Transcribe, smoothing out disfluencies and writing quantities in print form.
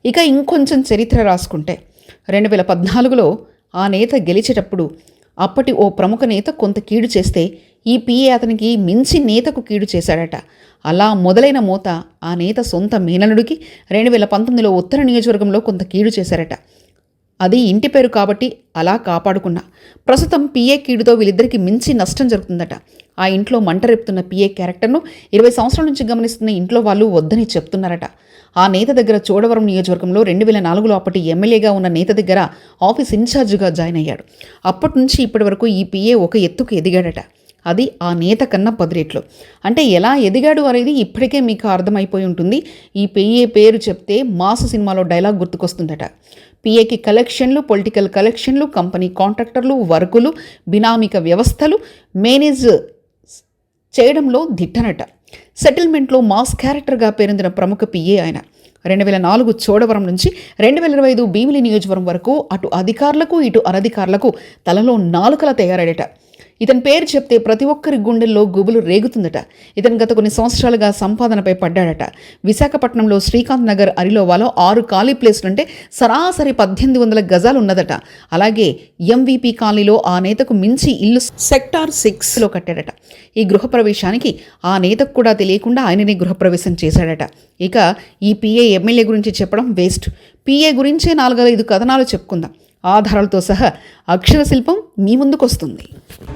ఇక ఇంకొంచెం చరిత్ర రాసుకుంటే 2014లో ఆ నేత గెలిచేటప్పుడు అప్పటి ఓ ప్రముఖ నేత కొంత కీడు చేస్తే ఈ పిఏ అతనికి మించి నేతకు కీడు చేశాడట. అలా మొదలైన మోత ఆ నేత సొంత మేనలుడికి 2019లో ఉత్తర నియోజకవర్గంలో కొంత కీడు చేశారట. అది ఇంటి పేరు కాబట్టి అలా కాపాడుకున్నా. ప్రస్తుతం పిఏ కీడుతో వీళ్ళిద్దరికీ మించి నష్టం జరుగుతుందట. ఆ ఇంట్లో మంట రేపుతున్న పిఏ క్యారెక్టర్ను 20 సంవత్సరాల నుంచి గమనిస్తున్న ఇంట్లో వాళ్ళు వద్దని చెప్తున్నారట. ఆ నేత దగ్గర చోడవరం నియోజకవర్గంలో 2004లో అప్పటి ఎమ్మెల్యేగా ఉన్న నేత దగ్గర ఆఫీస్ ఇన్ఛార్జిగా జాయిన్ అయ్యాడు. అప్పటి నుంచి ఇప్పటి వరకు ఈ పిఏ ఒక ఎత్తుకు ఎదిగాడట. అది ఆ నేత కన్నా 10 రెట్లు. అంటే ఎలా ఎదిగాడు అనేది ఇప్పటికే మీకు అర్థమైపోయి ఉంటుంది. ఈ పిఏ పేరు చెప్తే మాస్ సినిమాలో డైలాగ్ గుర్తుకొస్తుందట. పిఏకి కలెక్షన్లు, పొలిటికల్ కలెక్షన్లు, కంపెనీ కాంట్రాక్టర్లు, వర్కులు, బినామిక వ్యవస్థలు మేనేజ్ చేయడంలో దిట్టనట. సెటిల్మెంట్లో మాస్ క్యారెక్టర్గా పేరొందిన ప్రముఖ పిఏ ఆయన. 2004 చోడవరం నుంచి 2025 భీమిలి నియోజకవర్గం వరకు అటు అధికారులకు ఇటు అనధికారులకు తలలో నాలుకలా తయారాడట. ఇతని పేరు చెప్తే ప్రతి ఒక్కరి గుండెల్లో గుబులు రేగుతుందట. ఇతను గత కొన్ని సంవత్సరాలుగా సంపాదనపై పడ్డాడట. విశాఖపట్నంలో శ్రీకాంత్ నగర్ అరిలోవాలో 6 ఖాళీ ప్లేసులుంటే సరాసరి 1800 గజాలు ఉన్నదట. అలాగే ఎంవిపి కాలనీలో ఆ నేతకు మించి ఇల్లు సెక్టార్ 6లో కట్టాడట. ఈ గృహప్రవేశానికి ఆ నేతకు కూడా తెలియకుండా ఆయననే గృహప్రవేశం చేశాడట. ఇక ఈ పిఏ ఎమ్మెల్యే గురించి చెప్పడం వేస్ట్. పిఏ గురించే 4-5 కథనాలు చెప్పుకుందాం. ఆధారాలతో సహా అక్షర శిల్పం మీ ముందుకొస్తుంది.